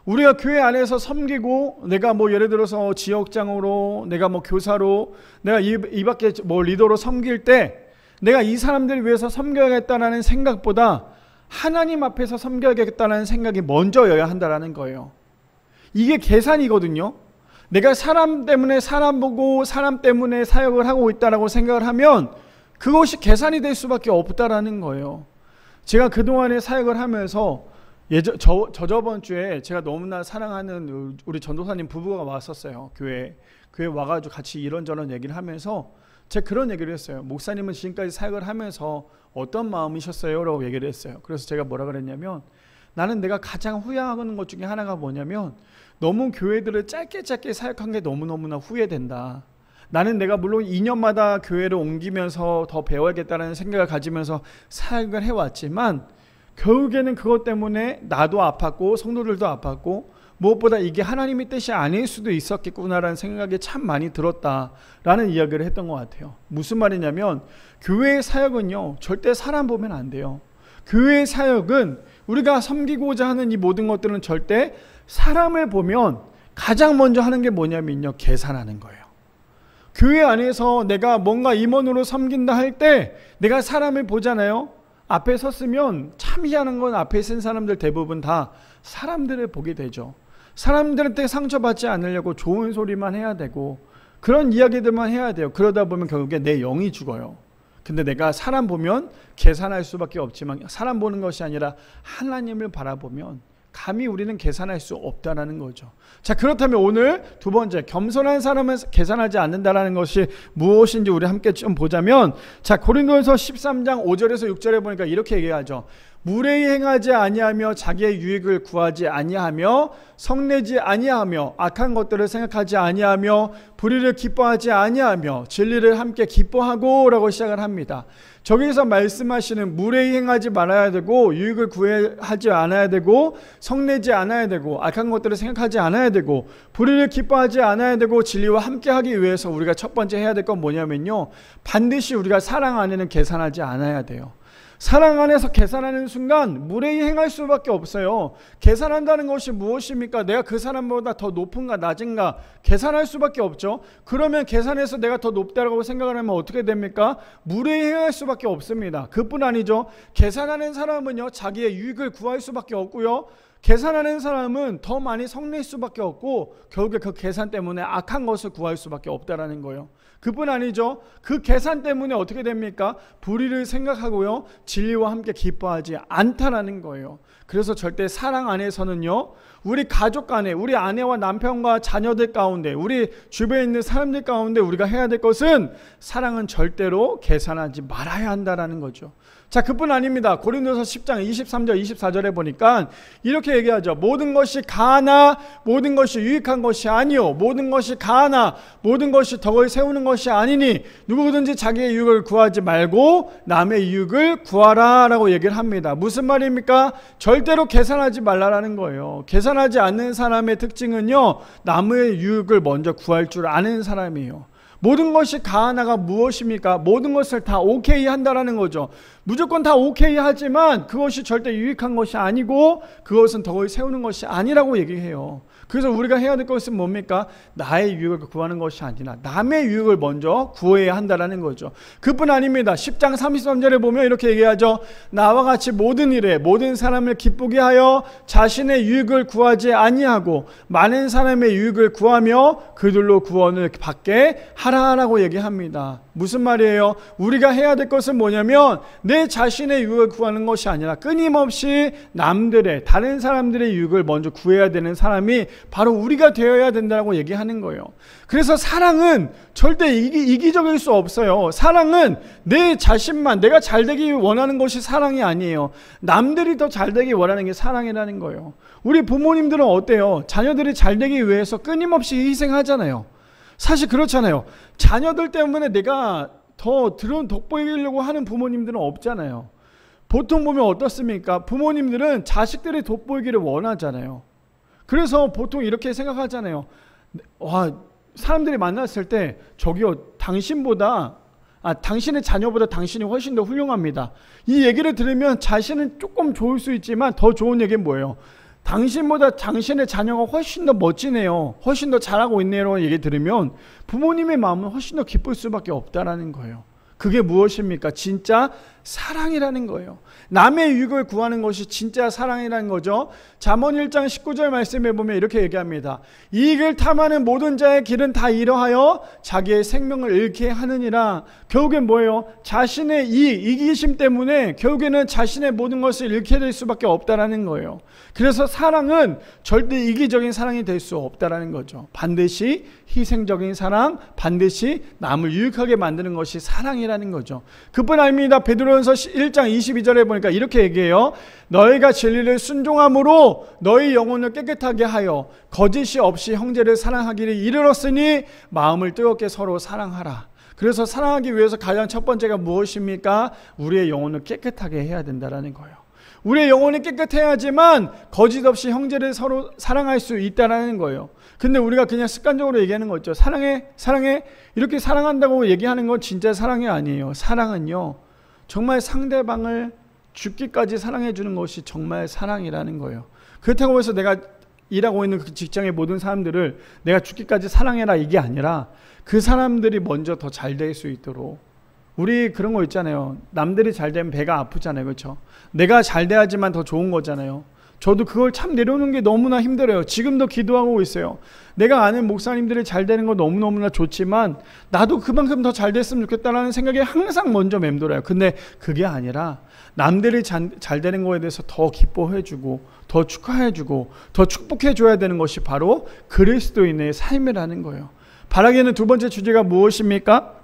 우리가 교회 안에서 섬기고 내가 뭐 예를 들어서 지역장으로, 내가 뭐 교사로, 내가 이 밖에 뭐 리더로 섬길 때 내가 이 사람들을 위해서 섬겨야겠다는 생각보다 하나님 앞에서 섬겨야겠다는 생각이 먼저여야 한다는 거예요. 이게 계산이거든요. 내가 사람 때문에 사람 보고 사람 때문에 사역을 하고 있다라고 생각을 하면 그것이 계산이 될 수밖에 없다라는 거예요. 제가 그동안에 사역을 하면서 저번 주에 제가 너무나 사랑하는 우리 전도사님 부부가 왔었어요. 교회에 와가지고 같이 이런저런 얘기를 하면서 제가 그런 얘기를 했어요. 목사님은 지금까지 사역을 하면서 어떤 마음이셨어요? 라고 얘기를 했어요. 그래서 제가 뭐라 그랬냐면, 나는 내가 가장 후회하는 것 중에 하나가 뭐냐면, 너무 교회들을 짧게 사역한 게 너무너무나 후회된다. 나는 내가 물론 2년마다 교회를 옮기면서 더 배워야겠다는 생각을 가지면서 사역을 해왔지만 결국에는 그것 때문에 나도 아팠고 성도들도 아팠고 무엇보다 이게 하나님의 뜻이 아닐 수도 있었겠구나라는 생각이 참 많이 들었다라는 이야기를 했던 것 같아요. 무슨 말이냐면, 교회의 사역은요 절대 사람 보면 안 돼요. 교회의 사역은 우리가 섬기고자 하는 이 모든 것들은 절대 사람을 보면 가장 먼저 하는 게 뭐냐면요, 계산하는 거예요. 교회 안에서 내가 뭔가 임원으로 섬긴다 할 때 내가 사람을 보잖아요. 앞에 섰으면 참 희한한 건 앞에 쓴 사람들 대부분 다 사람들을 보게 되죠. 사람들한테 상처받지 않으려고 좋은 소리만 해야 되고 그런 이야기들만 해야 돼요. 그러다 보면 결국에 내 영이 죽어요. 근데 내가 사람 보면 계산할 수밖에 없지만 사람 보는 것이 아니라 하나님을 바라보면 감히 우리는 계산할 수 없다라는 거죠. 자, 그렇다면 오늘 두 번째, 겸손한 사람은 계산하지 않는다라는 것이 무엇인지 우리 함께 좀 보자면, 자, 고린도전서 13장 5절에서 6절에 보니까 이렇게 얘기하죠. 무례히 행하지 아니하며 자기의 유익을 구하지 아니하며 성내지 아니하며 악한 것들을 생각하지 아니하며 불의를 기뻐하지 아니하며 진리를 함께 기뻐하고 라고 시작을 합니다. 저기서 말씀하시는 무례히 행하지 말아야 되고 유익을 구하지 않아야 되고 성내지 않아야 되고 악한 것들을 생각하지 않아야 되고 불의를 기뻐하지 않아야 되고 진리와 함께 하기 위해서 우리가 첫 번째 해야 될 건 뭐냐면요, 반드시 우리가 사랑 안에는 계산하지 않아야 돼요. 사랑 안에서 계산하는 순간 무례히 행할 수밖에 없어요. 계산한다는 것이 무엇입니까? 내가 그 사람보다 더 높은가 낮은가 계산할 수밖에 없죠. 그러면 계산해서 내가 더 높다고 생각을 하면 어떻게 됩니까? 무례히 행할 수밖에 없습니다. 그뿐 아니죠. 계산하는 사람은요, 자기의 유익을 구할 수밖에 없고요, 계산하는 사람은 더 많이 성낼 수밖에 없고 결국에 그 계산 때문에 악한 것을 구할 수밖에 없다라는 거예요. 그뿐 아니죠. 그 계산 때문에 어떻게 됩니까? 불의를 생각하고요, 진리와 함께 기뻐하지 않다라는 거예요. 그래서 절대 사랑 안에서는요, 우리 가족 간에, 우리 아내와 남편과 자녀들 가운데, 우리 주변에 있는 사람들 가운데 우리가 해야 될 것은, 사랑은 절대로 계산하지 말아야 한다라는 거죠. 자, 그뿐 아닙니다. 고린도서 10장 23절 24절에 보니까 이렇게 얘기하죠. 모든 것이 가하나 모든 것이 유익한 것이 아니요 모든 것이 가하나 모든 것이 덕을 세우는 것이 아니니 누구든지 자기의 유익을 구하지 말고 남의 유익을 구하라 라고 얘기를 합니다. 무슨 말입니까? 절대로 계산하지 말라라는 거예요. 계산하지 않는 사람의 특징은요, 남의 유익을 먼저 구할 줄 아는 사람이에요. 모든 것이 가하나가 무엇입니까? 모든 것을 다 오케이 한다라는 거죠. 무조건 다 오케이 하지만 그것이 절대 유익한 것이 아니고 그것은 덕을 세우는 것이 아니라고 얘기해요. 그래서 우리가 해야 될 것은 뭡니까? 나의 유익을 구하는 것이 아니라 남의 유익을 먼저 구해야 한다는 거죠. 그뿐 아닙니다. 10장 33절에 보면 이렇게 얘기하죠. 나와 같이 모든 일에 모든 사람을 기쁘게 하여 자신의 유익을 구하지 아니하고 많은 사람의 유익을 구하며 그들로 구원을 받게 하라라고 얘기합니다. 무슨 말이에요? 우리가 해야 될 것은 뭐냐면 내 자신의 유익을 구하는 것이 아니라 끊임없이 남들의, 다른 사람들의 유익을 먼저 구해야 되는 사람이 바로 우리가 되어야 된다고 얘기하는 거예요. 그래서 사랑은 절대 이기적일 수 없어요. 사랑은 내 자신만, 내가 잘되기 원하는 것이 사랑이 아니에요. 남들이 더 잘되기 원하는 게 사랑이라는 거예요. 우리 부모님들은 어때요? 자녀들이 잘되기 위해서 끊임없이 희생하잖아요. 사실 그렇잖아요. 자녀들 때문에 내가 더 돋보이려고 하는 부모님들은 없잖아요. 보통 보면 어떻습니까? 부모님들은 자식들이 돋보이기를 원하잖아요. 그래서 보통 이렇게 생각하잖아요. 와, 사람들이 만났을 때 저기요, 당신의 자녀보다 당신이 훨씬 더 훌륭합니다. 이 얘기를 들으면 자신은 조금 좋을 수 있지만 더 좋은 얘기는 뭐예요? 당신보다 당신의 자녀가 훨씬 더 멋지네요, 훨씬 더 잘하고 있네요 얘기 들으면 부모님의 마음은 훨씬 더 기쁠 수밖에 없다라는 거예요. 그게 무엇입니까? 진짜 사랑이라는 거예요. 남의 유익을 구하는 것이 진짜 사랑이라는 거죠. 잠언 1장 19절 말씀에 보면 이렇게 얘기합니다. 이익을 탐하는 모든 자의 길은 다 이러하여 자기의 생명을 잃게 하느니라. 결국엔 뭐예요? 자신의 이기심 때문에 결국에는 자신의 모든 것을 잃게 될 수밖에 없다라는 거예요. 그래서 사랑은 절대 이기적인 사랑이 될 수 없다라는 거죠. 반드시 희생적인 사랑, 반드시 남을 유익하게 만드는 것이 사랑이라는 거죠. 그뿐 아닙니다. 베드로전서 1장 22절에 보니까 이렇게 얘기해요. 너희가 진리를 순종함으로 너희 영혼을 깨끗하게 하여 거짓이 없이 형제를 사랑하기를 이르렀으니 마음을 뜨겁게 서로 사랑하라. 그래서 사랑하기 위해서 가장 첫 번째가 무엇입니까? 우리의 영혼을 깨끗하게 해야 된다는 거예요. 우리의 영혼이 깨끗해야지만 거짓 없이 형제를 서로 사랑할 수 있다는 거예요. 근데 우리가 그냥 습관적으로 얘기하는 거 있죠. 사랑해, 사랑해. 이렇게 사랑한다고 얘기하는 건 진짜 사랑이 아니에요. 사랑은요, 정말 상대방을 죽기까지 사랑해 주는 것이 정말 사랑이라는 거예요. 그렇다고 해서 내가 일하고 있는 그 직장의 모든 사람들을 내가 죽기까지 사랑해라 이게 아니라 그 사람들이 먼저 더 잘 될 수 있도록, 우리 그런 거 있잖아요. 남들이 잘 되면 배가 아프잖아요. 그렇죠? 내가 잘 돼야지만 더 좋은 거잖아요. 저도 그걸 참 내려놓는 게 너무나 힘들어요. 지금도 기도하고 있어요. 내가 아는 목사님들이 잘 되는 거 너무너무나 좋지만 나도 그만큼 더 잘 됐으면 좋겠다라는 생각이 항상 먼저 맴돌아요. 근데 그게 아니라 남들이 잘 되는 거에 대해서 더 기뻐해주고 더 축하해주고 더 축복해줘야 되는 것이 바로 그리스도인의 삶이라는 거예요. 바라기에는 두 번째 주제가 무엇입니까?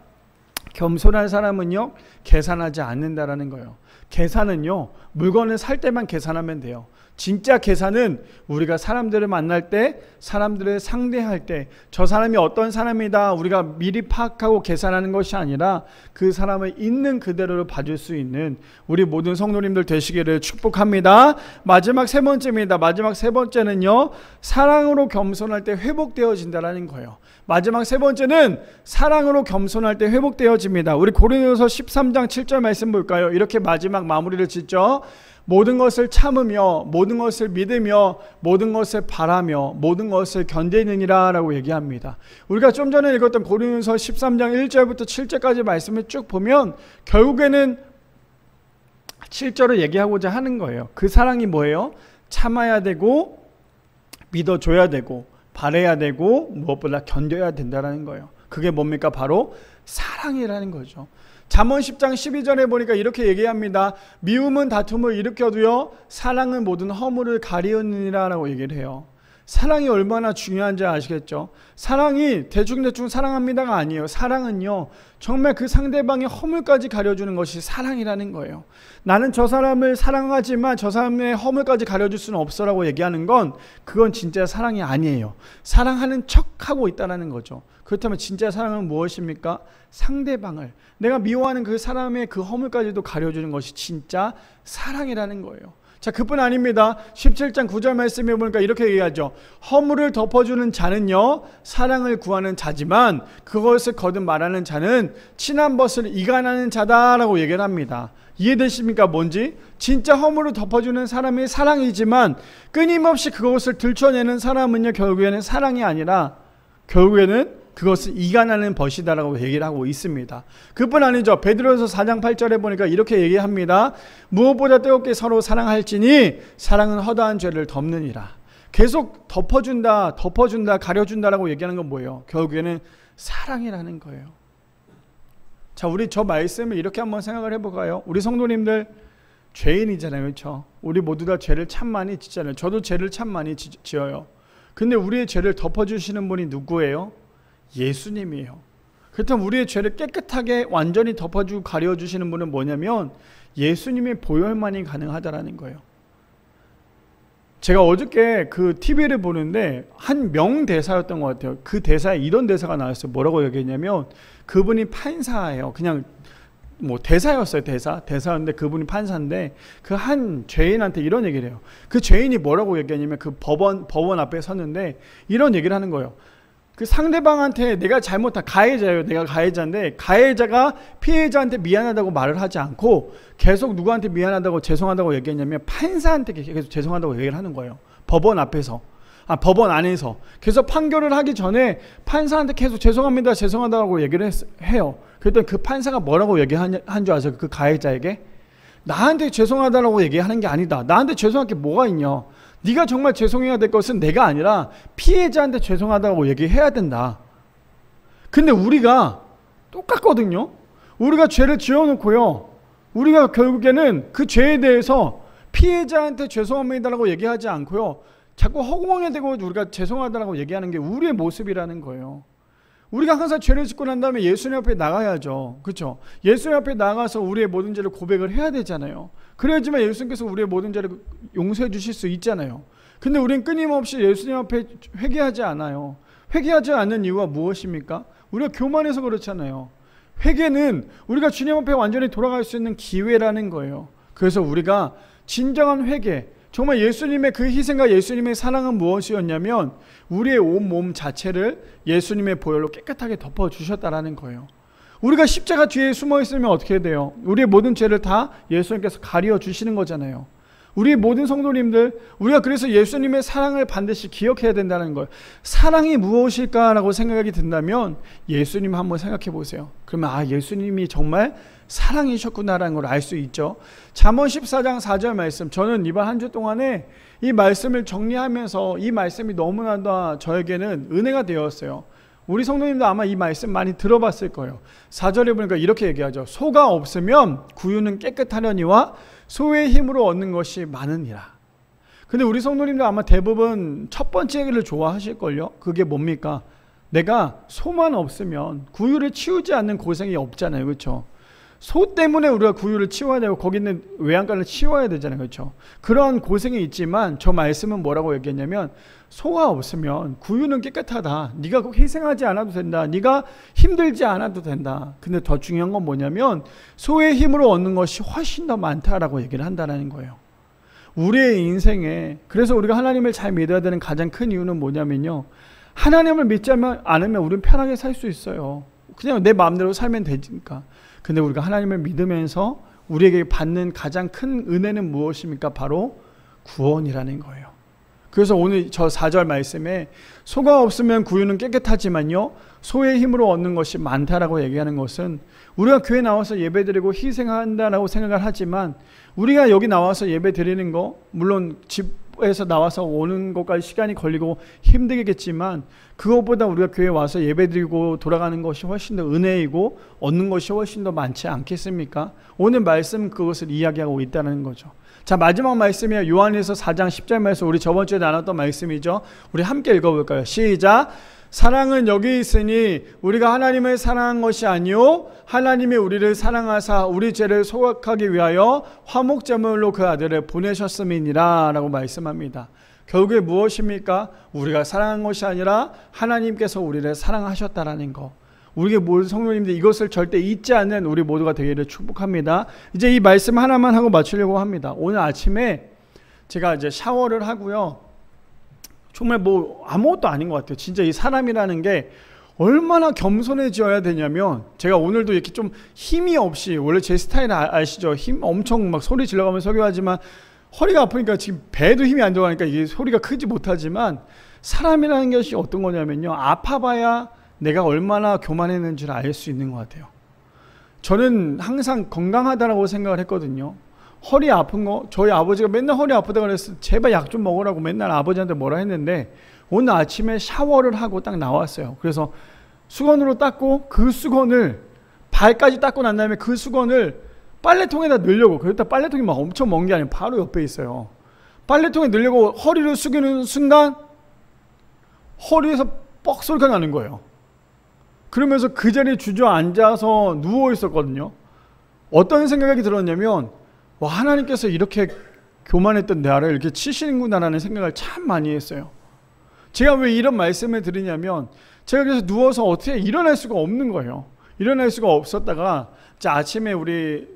겸손한 사람은요, 계산하지 않는다라는 거예요. 계산은요, 물건을 살 때만 계산하면 돼요. 진짜 계산은 우리가 사람들을 만날 때, 사람들을 상대할 때, 저 사람이 어떤 사람이다 우리가 미리 파악하고 계산하는 것이 아니라 그 사람을 있는 그대로 봐줄 수 있는 우리 모든 성도님들 되시기를 축복합니다. 마지막 세 번째입니다. 마지막 세 번째는요, 사랑으로 겸손할 때 회복되어진다라는 거예요. 마지막 세 번째는 사랑으로 겸손할 때 회복되어집니다. 우리 고린도서 13장 7절 말씀 볼까요? 이렇게 마지막 마무리를 짓죠. 모든 것을 참으며 모든 것을 믿으며 모든 것을 바라며 모든 것을 견디느니라 라고 얘기합니다. 우리가 좀 전에 읽었던 고린도서 13장 1절부터 7절까지 말씀을 쭉 보면 결국에는 7절을 얘기하고자 하는 거예요. 그 사랑이 뭐예요? 참아야 되고 믿어줘야 되고 바라야 되고 무엇보다 견뎌야 된다는 거예요. 그게 뭡니까? 바로 사랑이라는 거죠. 잠언 10장 12절에 보니까 이렇게 얘기합니다. 미움은 다툼을 일으켜도요, 사랑은 모든 허물을 가리우느니라 라고 얘기를 해요. 사랑이 얼마나 중요한지 아시겠죠? 사랑이 대충대충 사랑합니다가 아니에요. 사랑은요, 정말 그 상대방의 허물까지 가려주는 것이 사랑이라는 거예요. 나는 저 사람을 사랑하지만 저 사람의 허물까지 가려줄 수는 없어 라고 얘기하는 건 그건 진짜 사랑이 아니에요. 사랑하는 척하고 있다는 거죠. 그렇다면 진짜 사랑은 무엇입니까? 상대방을, 내가 미워하는 그 사람의 그 허물까지도 가려주는 것이 진짜 사랑이라는 거예요. 자, 그뿐 아닙니다. 17장 9절 말씀에 보니까 이렇게 얘기하죠. 허물을 덮어주는 자는요, 사랑을 구하는 자지만 그것을 거듭 말하는 자는 친한 벗을 이간하는 자다라고 얘기를 합니다. 이해되십니까? 뭔지? 진짜 허물을 덮어주는 사람이 사랑이지만 끊임없이 그것을 들춰내는 사람은요, 결국에는 사랑이 아니라 결국에는 그것을 이간하는 벗이다라고 얘기를 하고 있습니다. 그뿐 아니죠. 베드로서 4장 8절에 보니까 이렇게 얘기합니다. 무엇보다 뜨겁게 서로 사랑할지니 사랑은 허다한 죄를 덮느니라. 계속 덮어준다, 가려준다라고 얘기하는 건 뭐예요? 결국에는 사랑이라는 거예요. 자, 우리 저 말씀을 이렇게 한번 생각을 해볼까요? 우리 성도님들 죄인이잖아요, 그렇죠? 우리 모두 다 죄를 참 많이 짓잖아요. 저도 죄를 참 많이 지어요. 근데 우리의 죄를 덮어주시는 분이 누구예요? 예수님이에요. 그렇다면 우리의 죄를 깨끗하게 완전히 덮어주고 가려주시는 분은 뭐냐면 예수님의 보혈만이 가능하다라는 거예요. 제가 어저께 그 TV를 보는데 한 명대사였던 것 같아요. 그 대사에 이런 대사가 나왔어요. 뭐라고 얘기했냐면 그분이 판사예요. 그냥 뭐 대사였어요. 대사였는데 그분이 판사인데 그 한 죄인한테 이런 얘기를 해요. 그 죄인이 뭐라고 얘기하냐면 그 법원 앞에 섰는데 이런 얘기를 하는 거예요. 그 상대방한테 내가 잘못한 가해자예요. 내가 가해자인데 가해자가 피해자한테 미안하다고 말을 하지 않고 계속 누구한테 미안하다고 죄송하다고 얘기했냐면 판사한테 계속 죄송하다고 얘기를 하는 거예요. 법원 앞에서. 법원 안에서. 계속 판결을 하기 전에 판사한테 계속 죄송하다고 얘기를 해요. 그랬더니 그 판사가 뭐라고 얘기한 줄 아세요? 그 가해자에게? 나한테 죄송하다고 얘기하는 게 아니다. 나한테 죄송할 게 뭐가 있냐? 네가 정말 죄송해야 될 것은 내가 아니라 피해자한테 죄송하다고 얘기해야 된다. 근데 우리가 똑같거든요. 우리가 죄를 지어놓고요, 우리가 결국에는 그 죄에 대해서 피해자한테 죄송합니다라고 얘기하지 않고요, 자꾸 허공에 대고 우리가 죄송하다라고 얘기하는 게 우리의 모습이라는 거예요. 우리가 항상 죄를 짓고 난 다음에 예수님 앞에 나가야죠. 그렇죠? 예수님 앞에 나가서 우리의 모든 죄를 고백을 해야 되잖아요. 그래야지만 예수님께서 우리의 모든 죄를 용서해 주실 수 있잖아요. 근데 우리는 끊임없이 예수님 앞에 회개하지 않아요. 회개하지 않는 이유가 무엇입니까? 우리가 교만해서 그렇잖아요. 회개는 우리가 주님 앞에 완전히 돌아갈 수 있는 기회라는 거예요. 그래서 우리가 진정한 회개, 정말 예수님의 그 희생과 예수님의 사랑은 무엇이었냐면 우리의 온 몸 자체를 예수님의 보혈로 깨끗하게 덮어주셨다라는 거예요. 우리가 십자가 뒤에 숨어 있으면 어떻게 돼요? 우리의 모든 죄를 다 예수님께서 가려 주시는 거잖아요. 우리 모든 성도님들, 우리가 그래서 예수님의 사랑을 반드시 기억해야 된다는 거예요. 사랑이 무엇일까라고 생각이 든다면 예수님 한번 생각해 보세요. 그러면 예수님이 정말 사랑이셨구나라는 걸 알 수 있죠. 잠언 14장 4절 말씀, 저는 이번 한 주 동안에 이 말씀을 정리하면서 이 말씀이 너무나도 저에게는 은혜가 되었어요. 우리 성도님도 아마 이 말씀 많이 들어봤을 거예요. 4절에 보니까 이렇게 얘기하죠. 소가 없으면 구유는 깨끗하려니와 소의 힘으로 얻는 것이 많으니라. 근데 우리 성도님들 아마 대부분 첫 번째 얘기를 좋아하실걸요. 그게 뭡니까? 내가 소만 없으면 구유를 치우지 않는 고생이 없잖아요. 그렇죠? 소 때문에 우리가 구유를 치워야 되고 거기 있는 외양간을 치워야 되잖아요. 그렇죠? 그런 고생이 있지만 저 말씀은 뭐라고 얘기했냐면 소가 없으면 구유는 깨끗하다. 네가 희생하지 않아도 된다. 네가 힘들지 않아도 된다. 근데 더 중요한 건 뭐냐면 소의 힘으로 얻는 것이 훨씬 더 많다라고 얘기를 한다는 거예요. 우리의 인생에 그래서 우리가 하나님을 잘 믿어야 되는 가장 큰 이유는 뭐냐면요. 하나님을 믿지 않으면 우리는 편하게 살 수 있어요. 그냥 내 마음대로 살면 되니까. 근데 우리가 하나님을 믿으면서 우리에게 받는 가장 큰 은혜는 무엇입니까? 바로 구원이라는 거예요. 그래서 오늘 저 4절 말씀에 소가 없으면 구유는 깨끗하지만요. 소의 힘으로 얻는 것이 많다라고 얘기하는 것은 우리가 교회 나와서 예배드리고 희생한다라고 생각을 하지만 우리가 여기 나와서 예배 드리는 거 물론 집에서 나와서 오는 것까지 시간이 걸리고 힘들겠지만 그것보다 우리가 교회에 와서 예배드리고 돌아가는 것이 훨씬 더 은혜이고 얻는 것이 훨씬 더 많지 않겠습니까? 오늘 말씀 그것을 이야기하고 있다는 거죠. 자, 마지막 말씀이에요. 요한일서 4장 10절 말씀, 우리 저번 주에 나눴던 말씀이죠. 우리 함께 읽어볼까요? 시작. 사랑은 여기 있으니 우리가 하나님을 사랑한 것이 아니요 하나님이 우리를 사랑하사 우리 죄를 속하기 위하여 화목제물로 그 아들을 보내셨음이니라 라고 말씀합니다. 결국에 무엇입니까? 우리가 사랑한 것이 아니라 하나님께서 우리를 사랑하셨다라는 거. 우리 모든 성도님들 이것을 절대 잊지 않는 우리 모두가 되기를 축복합니다. 이제 이 말씀 하나만 하고 마치려고 합니다. 오늘 아침에 제가 이제 샤워를 하고요. 정말 뭐 아무것도 아닌 것 같아요. 진짜 이 사람이라는 게 얼마나 겸손해져야 되냐면 제가 오늘도 이렇게 좀 힘이 없이 원래 제 스타일 아시죠? 힘 엄청 막 소리 질러가면서 설교하지만 허리가 아프니까 지금 배도 힘이 안 들어가니까 이게 소리가 크지 못하지만 사람이라는 것이 어떤 거냐면요. 아파봐야 내가 얼마나 교만했는지를 알 수 있는 것 같아요. 저는 항상 건강하다라고 생각을 했거든요. 허리 아픈 거 저희 아버지가 맨날 허리 아프다고 그랬을 때 제발 약 좀 먹으라고 맨날 아버지한테 뭐라 했는데 오늘 아침에 샤워를 하고 딱 나왔어요. 그래서 수건으로 닦고 그 수건을 발까지 닦고 난 다음에 그 수건을 빨래통에다 넣으려고 그랬다 빨래통이 막 엄청 먼 게 아니라 바로 옆에 있어요. 빨래통에 넣으려고 허리를 숙이는 순간 허리에서 뻑 소리가 나는 거예요. 그러면서 그 자리에 주저앉아서 누워 있었거든요. 어떤 생각이 들었냐면 와, 하나님께서 이렇게 교만했던 나를 이렇게 치시는구나라는 생각을 참 많이 했어요. 제가 왜 이런 말씀을 드리냐면 제가 그래서 누워서 어떻게 일어날 수가 없는 거예요. 일어날 수가 없었다가 아침에 우리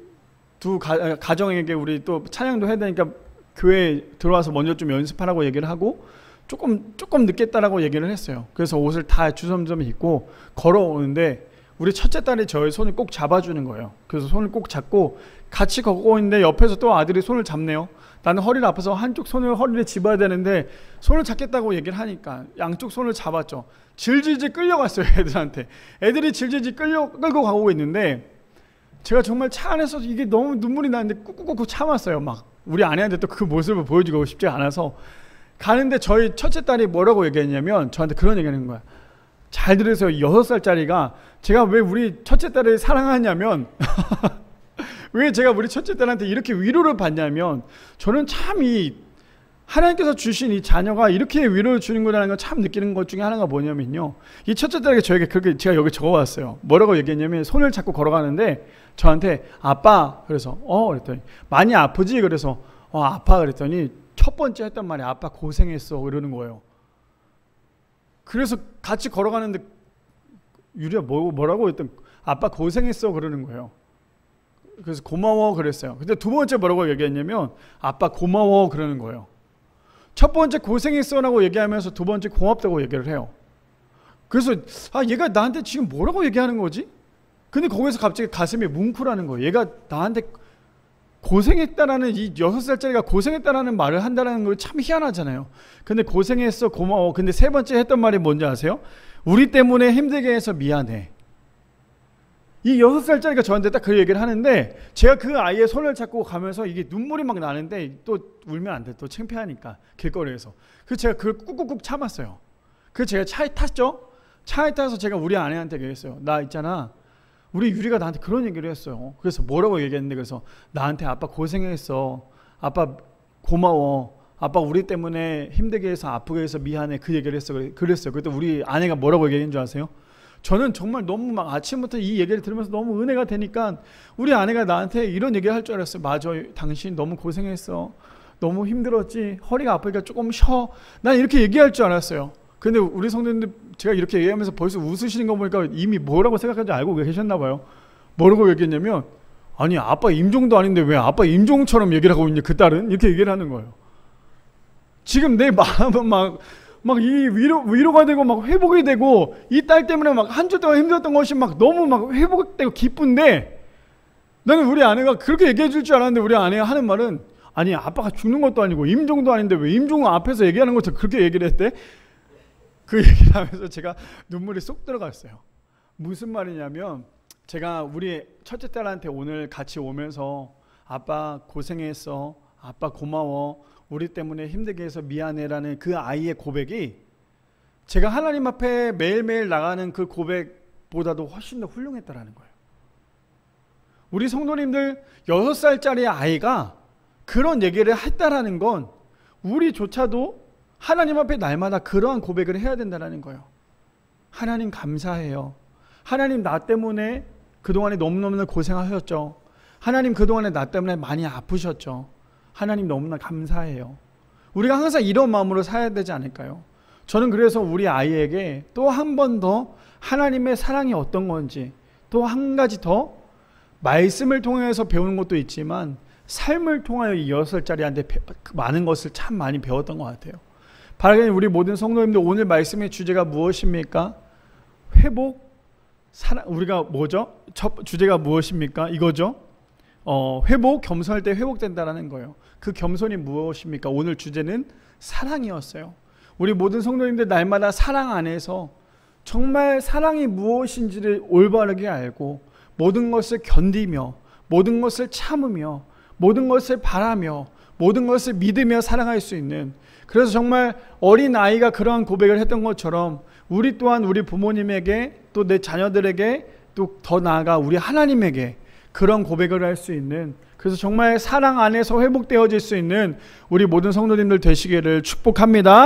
두 가정에게 우리 또 찬양도 해야 되니까 교회에 들어와서 먼저 좀 연습하라고 얘기를 하고 조금 늦겠다라고 얘기를 했어요. 그래서 옷을 다 주섬주섬 입고 걸어오는데 우리 첫째 딸이 저의 손을 꼭 잡아주는 거예요. 그래서 손을 꼭 잡고 같이 걷고 있는데 옆에서 또 아들이 손을 잡네요. 나는 허리가 아파서 한쪽 손을 허리를 집어야 되는데 손을 잡겠다고 얘기를 하니까 양쪽 손을 잡았죠. 질질질 끌려갔어요. 애들한테. 애들이 질질질 끌고 가고 있는데 제가 정말 차 안에서 이게 너무 눈물이 나는데 꾹꾹꾹 참았어요. 막 우리 아내한테 또 그 모습을 보여주고 싶지 않아서 가는데 저희 첫째 딸이 뭐라고 얘기했냐면 저한테 그런 얘기하는 거야. 잘 들으세요. 6살짜리가 제가 왜 우리 첫째 딸을 사랑하냐면 왜 제가 우리 첫째 딸한테 이렇게 위로를 받냐면 저는 참 이 하나님께서 주신 이 자녀가 이렇게 위로를 주는구나라는 걸 참 느끼는 것 중에 하나가 뭐냐면요. 이 첫째 딸에게 저에게 그렇게 제가 여기 적어왔어요. 뭐라고 얘기했냐면 손을 잡고 걸어가는데 저한테 아빠 그래서 그랬더니 많이 아프지? 그래서 아파 그랬더니 첫 번째 했던 말이 아빠 고생했어 그러는 거예요. 그래서 같이 걸어가는데 유리야 뭐라고 했더니 아빠 고생했어 그러는 거예요. 그래서 고마워 그랬어요. 근데 두 번째 뭐라고 얘기했냐면 아빠 고마워 그러는 거예요. 첫 번째 고생했어라고 얘기하면서 두 번째 고맙다고 얘기를 해요. 그래서 얘가 나한테 지금 뭐라고 얘기하는 거지? 근데 거기서 갑자기 가슴이 뭉클하는 거예요. 얘가 나한테 고생했다라는 이 6살짜리가 고생했다라는 말을 한다는 거 참 희한하잖아요. 근데 고생했어 고마워. 근데 세 번째 했던 말이 뭔지 아세요? 우리 때문에 힘들게 해서 미안해. 이 6살짜리가 저한테 딱 그 얘기를 하는데 제가 그 아이의 손을 잡고 가면서 이게 눈물이 막 나는데 또 울면 안 돼. 또 창피하니까 길거리에서. 그래서 제가 그걸 꾹꾹꾹 참았어요. 그래서 제가 차에 탔죠. 차에 타서 제가 우리 아내한테 얘기했어요. 나 있잖아. 우리 유리가 나한테 그런 얘기를 했어요. 그래서 뭐라고 얘기했는데 그래서 나한테 아빠 고생했어. 아빠 고마워. 아빠 우리 때문에 힘들게 해서 아프게 해서 미안해, 그 얘기를 그랬어요. 그때 우리 아내가 뭐라고 얘기한 줄 아세요? 저는 정말 너무 막 아침부터 이 얘기를 들으면서 너무 은혜가 되니까 우리 아내가 나한테 이런 얘기를 할 줄 알았어요. 맞아, 당신 너무 고생했어, 너무 힘들었지, 허리가 아프니까 조금 쉬어. 난 이렇게 얘기할 줄 알았어요. 근데 우리 성도님들 제가 이렇게 얘기하면서 벌써 웃으시는 거 보니까 이미 뭐라고 생각하는지 알고 계셨나 봐요. 뭐라고 얘기했냐면, 아니 아빠 임종도 아닌데 왜 아빠 임종처럼 얘기를 하고 있냐, 그 딸은. 이렇게 얘기를 하는 거예요. 지금 내 마음은 막 이 위로가 되고 막 회복이 되고, 이 딸 때문에 막 한 주 동안 힘들었던 것이 막 너무 막 회복되고 기쁜데, 나는 우리 아내가 그렇게 얘기해 줄 줄 알았는데 우리 아내가 하는 말은, 아니 아빠가 죽는 것도 아니고 임종도 아닌데 왜 임종 앞에서 얘기하는 것처럼 그렇게 얘기를 했대? 그 얘기를 하면서 제가 눈물이 쏙 들어갔어요. 무슨 말이냐면, 제가 우리 첫째 딸한테 오늘 같이 오면서 아빠 고생했어, 아빠 고마워, 우리 때문에 힘들게 해서 미안해라는 그 아이의 고백이 제가 하나님 앞에 매일매일 나가는 그 고백보다도 훨씬 더 훌륭했다라는 거예요. 우리 성도님들 6살짜리 아이가 그런 얘기를 했다라는 건 우리조차도 하나님 앞에 날마다 그러한 고백을 해야 된다는 거예요. 하나님 감사해요. 하나님 나 때문에 그동안에 너무너무 고생하셨죠. 하나님 그동안에 나 때문에 많이 아프셨죠. 하나님 너무나 감사해요. 우리가 항상 이런 마음으로 살아야 되지 않을까요? 저는 그래서 우리 아이에게 또 한 번 더 하나님의 사랑이 어떤 건지, 또 한 가지 더 말씀을 통해서 배우는 것도 있지만 삶을 통하여 이 6살짜리한테 많은 것을 참 많이 배웠던 것 같아요. 바라기는 우리 모든 성도님들, 오늘 말씀의 주제가 무엇입니까? 회복, 우리가 뭐죠? 첫 주제가 무엇입니까? 이거죠. 회복, 겸손할 때 회복된다라는 거예요. 그 겸손이 무엇입니까? 오늘 주제는 사랑이었어요. 우리 모든 성도님들 날마다 사랑 안에서 정말 사랑이 무엇인지를 올바르게 알고 모든 것을 견디며 모든 것을 참으며 모든 것을 바라며 모든 것을 믿으며 사랑할 수 있는, 그래서 정말 어린 아이가 그러한 고백을 했던 것처럼 우리 또한 우리 부모님에게, 또 내 자녀들에게, 또 더 나아가 우리 하나님에게 그런 고백을 할 수 있는, 그래서 정말 사랑 안에서 회복되어질 수 있는 우리 모든 성도님들 되시기를 축복합니다.